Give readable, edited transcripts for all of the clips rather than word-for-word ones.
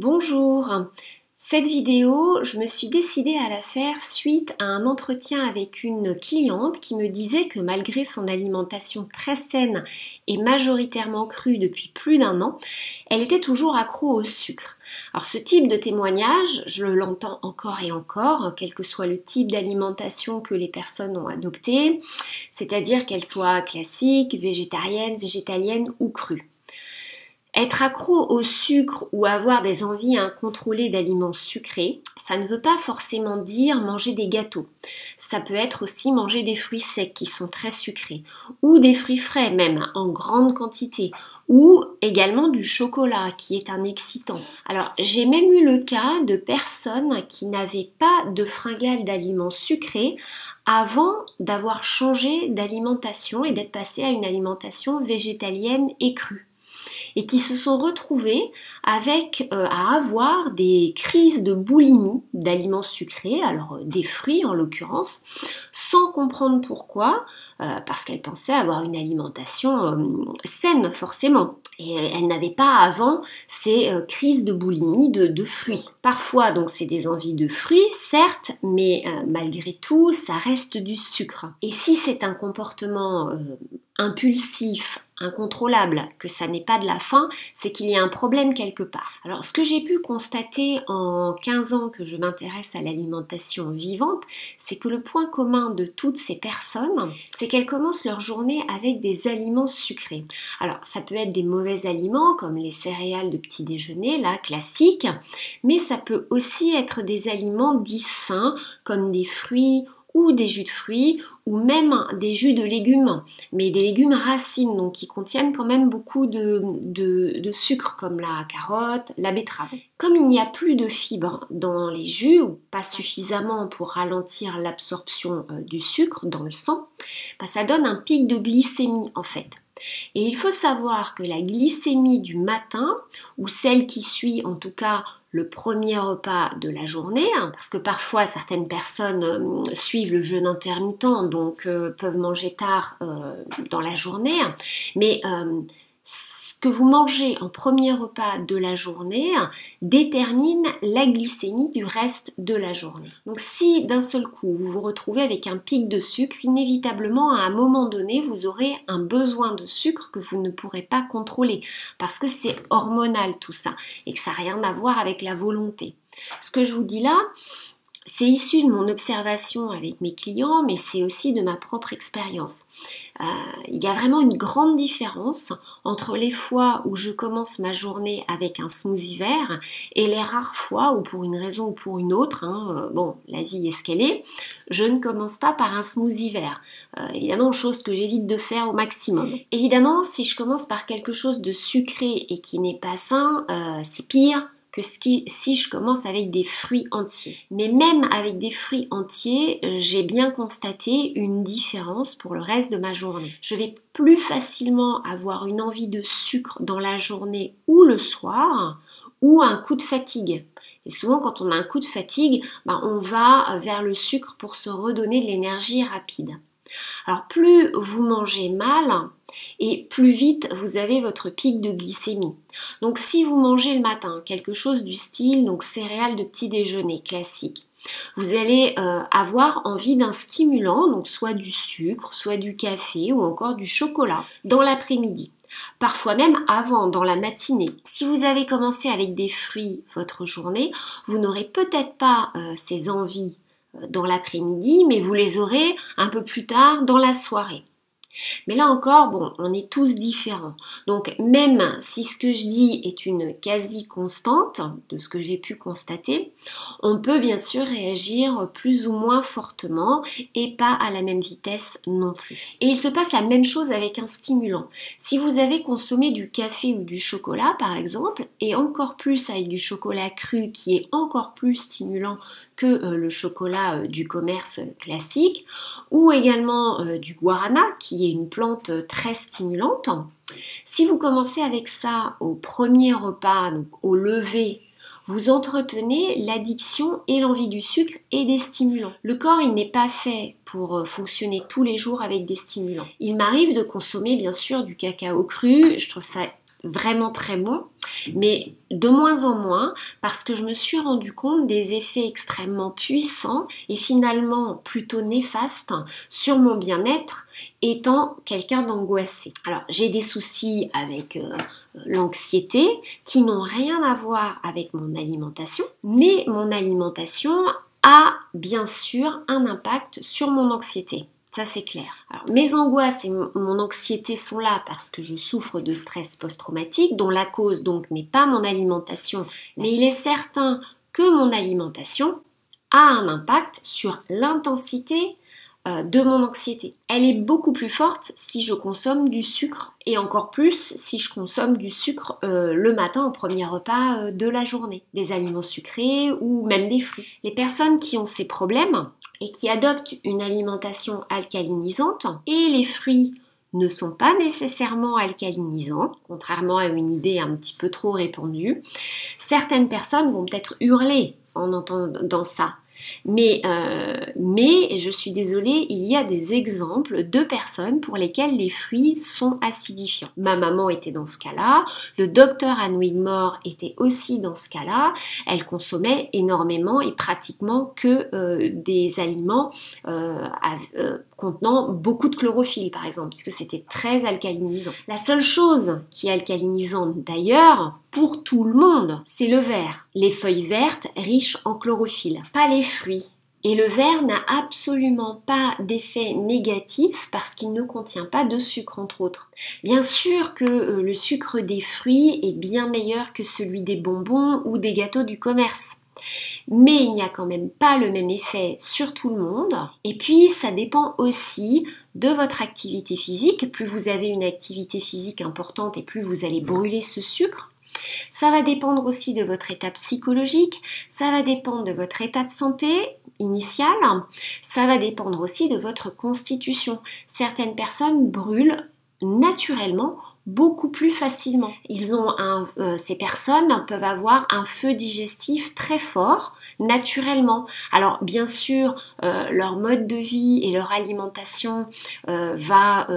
Bonjour, cette vidéo, je me suis décidée à la faire suite à un entretien avec une cliente qui me disait que malgré son alimentation très saine et majoritairement crue depuis plus d'un an, elle était toujours accro au sucre. Alors ce type de témoignage, je l'entends encore et encore, quel que soit le type d'alimentation que les personnes ont adopté, c'est-à-dire qu'elle soit classique, végétarienne, végétalienne ou crue. Être accro au sucre ou avoir des envies incontrôlées d'aliments sucrés, ça ne veut pas forcément dire manger des gâteaux. Ça peut être aussi manger des fruits secs qui sont très sucrés, ou des fruits frais même en grande quantité, ou également du chocolat qui est un excitant. Alors j'ai même eu le cas de personnes qui n'avaient pas de fringale d'aliments sucrés avant d'avoir changé d'alimentation et d'être passé à une alimentation végétalienne et crue, et qui se sont retrouvés avec à avoir des crises de boulimie d'aliments sucrés, alors des fruits en l'occurrence, sans comprendre pourquoi, parce qu'elles pensaient avoir une alimentation saine forcément. Et elles n'avaient pas avant ces crises de boulimie de fruits. Parfois, donc, c'est des envies de fruits, certes, mais malgré tout, ça reste du sucre. Et si c'est un comportement impulsif, incontrôlable, que ça n'est pas de la faim, c'est qu'il y a un problème quelque part. Alors ce que j'ai pu constater en 15 ans que je m'intéresse à l'alimentation vivante, c'est que le point commun de toutes ces personnes, c'est qu'elles commencent leur journée avec des aliments sucrés. Alors ça peut être des mauvais aliments comme les céréales de petit déjeuner, là, classiques, mais ça peut aussi être des aliments dits sains comme des fruits ou des jus de fruits, ou même des jus de légumes, mais des légumes racines, donc qui contiennent quand même beaucoup de sucre, comme la carotte, la betterave. Comme il n'y a plus de fibres dans les jus, ou pas suffisamment pour ralentir l'absorption du sucre dans le sang, ça donne un pic de glycémie en fait. Et il faut savoir que la glycémie du matin, ou celle qui suit en tout cas le premier repas de la journée, parce que parfois certaines personnes suivent le jeûne intermittent, donc peuvent manger tard dans la journée, mais ce que vous mangez en premier repas de la journée détermine la glycémie du reste de la journée. Donc si d'un seul coup vous vous retrouvez avec un pic de sucre, inévitablement à un moment donné vous aurez un besoin de sucre que vous ne pourrez pas contrôler parce que c'est hormonal tout ça et que ça n'a rien à voir avec la volonté. Ce que je vous dis là, c'est issu de mon observation avec mes clients, mais c'est aussi de ma propre expérience. Il y a vraiment une grande différence entre les fois où je commence ma journée avec un smoothie vert et les rares fois où pour une raison ou pour une autre, bon, la vie est ce qu'elle est, je ne commence pas par un smoothie vert. Évidemment, chose que j'évite de faire au maximum. Évidemment, si je commence par quelque chose de sucré et qui n'est pas sain, c'est pire que si je commence avec des fruits entiers. Mais même avec des fruits entiers, j'ai bien constaté une différence pour le reste de ma journée. Je vais plus facilement avoir une envie de sucre dans la journée ou le soir, ou un coup de fatigue. Et souvent, quand on a un coup de fatigue, on va vers le sucre pour se redonner de l'énergie rapide. Alors plus vous mangez mal, et plus vite vous avez votre pic de glycémie. Donc si vous mangez le matin quelque chose du style donc céréales de petit déjeuner classique, vous allez avoir envie d'un stimulant, donc soit du sucre, soit du café ou encore du chocolat dans l'après-midi. Parfois même avant, dans la matinée. Si vous avez commencé avec des fruits votre journée, vous n'aurez peut-être pas ces envies dans l'après-midi, mais vous les aurez un peu plus tard dans la soirée. Mais là encore, bon, on est tous différents. Donc même si ce que je dis est une quasi-constante de ce que j'ai pu constater, on peut bien sûr réagir plus ou moins fortement et pas à la même vitesse non plus. Et il se passe la même chose avec un stimulant. Si vous avez consommé du café ou du chocolat par exemple, et encore plus avec du chocolat cru qui est encore plus stimulant que le chocolat du commerce classique, ou également du guarana qui est une plante très stimulante. Si vous commencez avec ça au premier repas, donc au lever, vous entretenez l'addiction et l'envie du sucre et des stimulants. Le corps, il n'est pas fait pour fonctionner tous les jours avec des stimulants. Il m'arrive de consommer bien sûr du cacao cru, je trouve ça vraiment très bon. mais de moins en moins parce que je me suis rendu compte des effets extrêmement puissants et finalement plutôt néfastes sur mon bien-être étant quelqu'un d'angoissé. Alors j'ai des soucis avec l'anxiété qui n'ont rien à voir avec mon alimentation, mais mon alimentation a bien sûr un impact sur mon anxiété. Ça, c'est clair. Alors, mes angoisses et mon anxiété sont là parce que je souffre de stress post-traumatique, dont la cause donc n'est pas mon alimentation, mais il est certain que mon alimentation a un impact sur l'intensité de mon anxiété. Elle est beaucoup plus forte si je consomme du sucre et encore plus si je consomme du sucre le matin au premier repas de la journée, des aliments sucrés ou même des fruits. Les personnes qui ont ces problèmes et qui adoptent une alimentation alcalinisante, et les fruits ne sont pas nécessairement alcalinisants, contrairement à une idée un petit peu trop répandue, certaines personnes vont peut-être hurler en entendant ça. Mais je suis désolée, il y a des exemples de personnes pour lesquelles les fruits sont acidifiants. Ma maman était dans ce cas-là, le docteur Anne Wigmore était aussi dans ce cas-là. Elle consommait énormément et pratiquement que des aliments contenant beaucoup de chlorophylle par exemple, puisque c'était très alcalinisant. La seule chose qui est alcalinisante d'ailleurs, pour tout le monde, c'est le verre. Les feuilles vertes riches en chlorophylle, pas les fruits. Et le verre n'a absolument pas d'effet négatif parce qu'il ne contient pas de sucre, entre autres. Bien sûr que le sucre des fruits est bien meilleur que celui des bonbons ou des gâteaux du commerce. Mais il n'y a quand même pas le même effet sur tout le monde. Et puis, ça dépend aussi de votre activité physique. Plus vous avez une activité physique importante et plus vous allez brûler ce sucre. Ça va dépendre aussi de votre état psychologique, ça va dépendre de votre état de santé initial, ça va dépendre aussi de votre constitution. Certaines personnes brûlent naturellement beaucoup plus facilement. Ces personnes peuvent avoir un feu digestif très fort naturellement. Alors bien sûr, leur mode de vie et leur alimentation va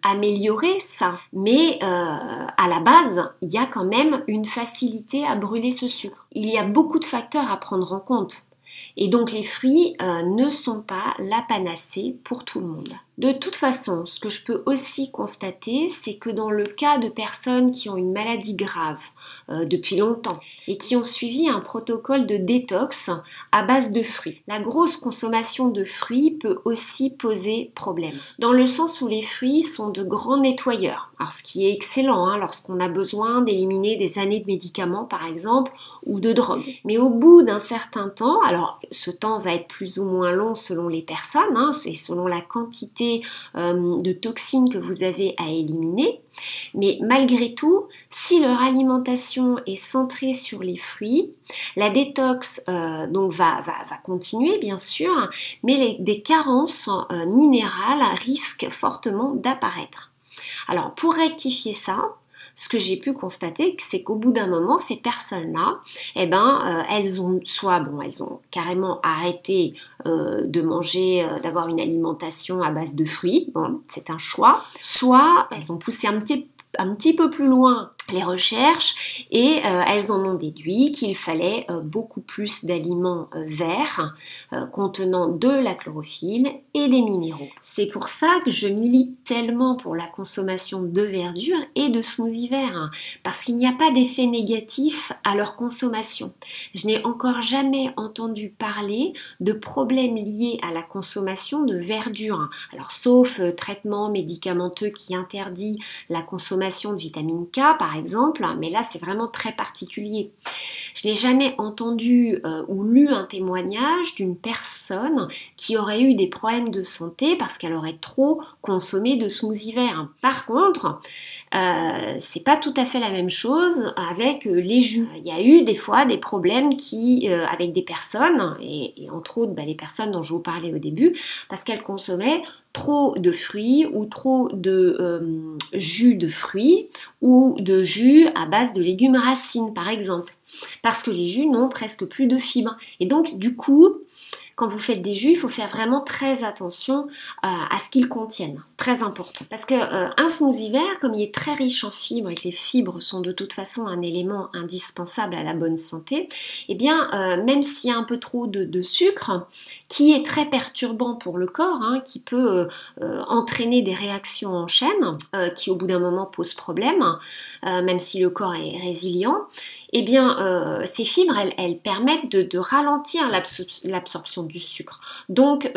améliorer ça, mais à la base, il y a quand même une facilité à brûler ce sucre. Il y a beaucoup de facteurs à prendre en compte. Et donc les fruits ne sont pas la panacée pour tout le monde. De toute façon, ce que je peux aussi constater, c'est que dans le cas de personnes qui ont une maladie grave depuis longtemps et qui ont suivi un protocole de détox à base de fruits, la grosse consommation de fruits peut aussi poser problème. Dans le sens où les fruits sont de grands nettoyeurs. Alors ce qui est excellent lorsqu'on a besoin d'éliminer des années de médicaments par exemple ou de drogue. Mais au bout d'un certain temps, alors ce temps va être plus ou moins long selon les personnes, et selon la quantité de toxines que vous avez à éliminer, mais malgré tout, si leur alimentation est centrée sur les fruits, la détox donc va continuer bien sûr, mais des carences minérales risquent fortement d'apparaître. Alors pour rectifier ça, ce que j'ai pu constater, c'est qu'au bout d'un moment, ces personnes-là, elles ont carrément arrêté de manger, d'avoir une alimentation à base de fruits, bon, c'est un choix, soit elles ont poussé un petit peu plus loin les recherches et elles en ont déduit qu'il fallait beaucoup plus d'aliments verts contenant de la chlorophylle et des minéraux. C'est pour ça que je milite tellement pour la consommation de verdure et de smoothies verts, parce qu'il n'y a pas d'effet négatif à leur consommation. Je n'ai encore jamais entendu parler de problèmes liés à la consommation de verdure. Alors sauf traitement médicamenteux qui interdit la consommation de vitamine K par exemple, mais là c'est vraiment très particulier. Je n'ai jamais entendu ou lu un témoignage d'une personne qui aurait eu des problèmes de santé parce qu'elle aurait trop consommé de smoothies verts. Par contre, c'est pas tout à fait la même chose avec les jus. Il y a eu des fois des problèmes avec des personnes, et entre autres les personnes dont je vous parlais au début, parce qu'elles consommaient trop de fruits ou trop de jus de fruits ou de jus à base de légumes racines par exemple, parce que les jus n'ont presque plus de fibres. Et donc du coup, Quand vous faites des jus, il faut faire vraiment très attention à ce qu'ils contiennent. C'est très important. Parce que un smoothie vert, comme il est très riche en fibres et que les fibres sont de toute façon un élément indispensable à la bonne santé, eh bien, même s'il y a un peu trop de sucre, qui est très perturbant pour le corps, hein, qui peut entraîner des réactions en chaîne, qui au bout d'un moment posent problème, même si le corps est résilient, eh bien, ces fibres, elles permettent de ralentir l'absorption du sucre. Donc,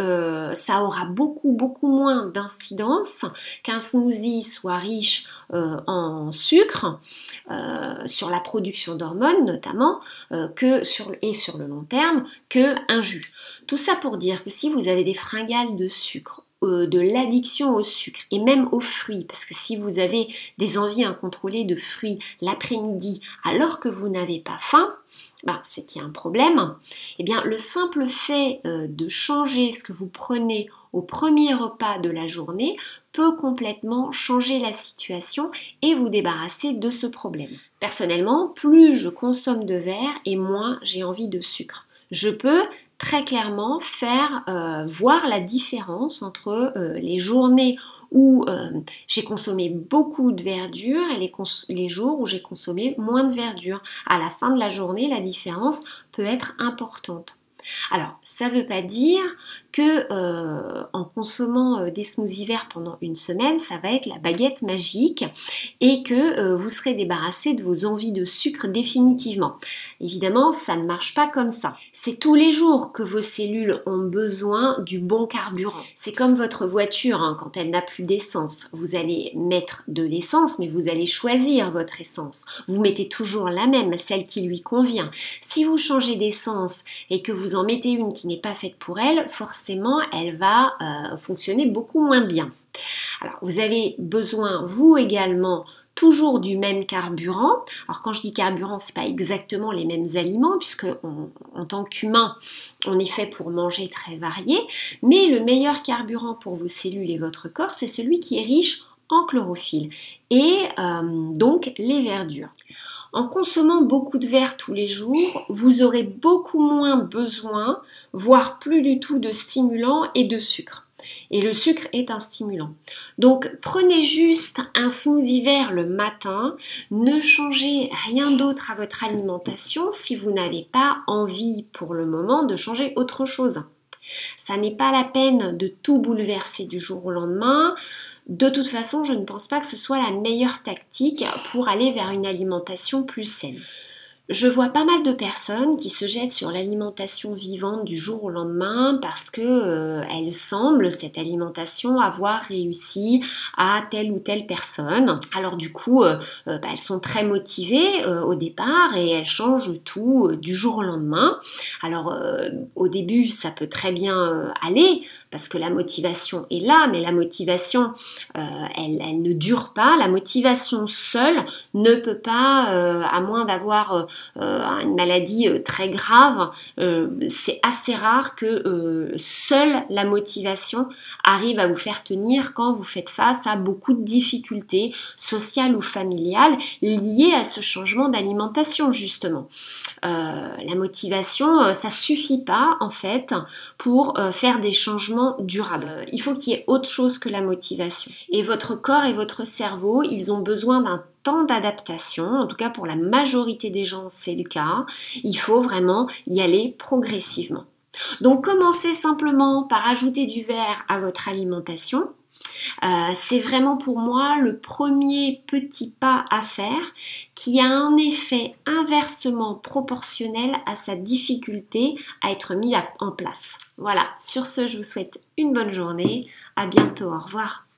ça aura beaucoup moins d'incidence qu'un smoothie soit riche en sucre, sur la production d'hormones notamment, sur le long terme, qu'un jus. Tout ça pour dire que si vous avez des fringales de sucre, de l'addiction au sucre et même aux fruits, parce que si vous avez des envies incontrôlées de fruits l'après-midi alors que vous n'avez pas faim, c'est qu'il y a un problème. Eh bien, le simple fait de changer ce que vous prenez au premier repas de la journée peut complètement changer la situation et vous débarrasser de ce problème. Personnellement, plus je consomme de verre et moins j'ai envie de sucre. Je peux très clairement faire voir la différence entre les journées où j'ai consommé beaucoup de verdure et les jours où j'ai consommé moins de verdure. À la fin de la journée, la différence peut être importante. Alors, ça ne veut pas dire que en consommant des smoothies verts pendant une semaine, ça va être la baguette magique et que vous serez débarrassé de vos envies de sucre définitivement. Évidemment, ça ne marche pas comme ça. C'est tous les jours que vos cellules ont besoin du bon carburant. C'est comme votre voiture, hein, quand elle n'a plus d'essence. Vous allez mettre de l'essence, mais vous allez choisir votre essence. Vous mettez toujours la même, celle qui lui convient. Si vous changez d'essence et que vous en mettez une qui n'est pas faite pour elle, forcément elle va fonctionner beaucoup moins bien. Alors vous avez besoin vous également toujours du même carburant. Alors quand je dis carburant, c'est pas exactement les mêmes aliments puisque en tant qu'humain, on est fait pour manger très varié, mais le meilleur carburant pour vos cellules et votre corps, c'est celui qui est riche en chlorophylle et donc les verdures. En consommant beaucoup de verre tous les jours, vous aurez beaucoup moins besoin, voire plus du tout de stimulants et de sucre. Et le sucre est un stimulant. Donc prenez juste un smoothie vert le matin, ne changez rien d'autre à votre alimentation si vous n'avez pas envie pour le moment de changer autre chose. Ça n'est pas la peine de tout bouleverser du jour au lendemain. De toute façon, je ne pense pas que ce soit la meilleure tactique pour aller vers une alimentation plus saine. Je vois pas mal de personnes qui se jettent sur l'alimentation vivante du jour au lendemain parce que elle semble, cette alimentation, avoir réussi à telle ou telle personne. Alors du coup, elles sont très motivées au départ et elles changent tout du jour au lendemain. Alors au début, ça peut très bien aller parce que la motivation est là, mais la motivation, elle ne dure pas. La motivation seule ne peut pas, à moins d'avoir une maladie très grave, c'est assez rare que seule la motivation arrive à vous faire tenir quand vous faites face à beaucoup de difficultés sociales ou familiales liées à ce changement d'alimentation justement. La motivation, ça suffit pas en fait pour faire des changements durables. Il faut qu'il y ait autre chose que la motivation. Et votre corps et votre cerveau, ils ont besoin d'un temps d'adaptation, en tout cas pour la majorité des gens c'est le cas, il faut vraiment y aller progressivement. Donc commencez simplement par ajouter du verre à votre alimentation. C'est vraiment pour moi le premier petit pas à faire qui a un effet inversement proportionnel à sa difficulté à être mis en place. Voilà, sur ce je vous souhaite une bonne journée, à bientôt, au revoir.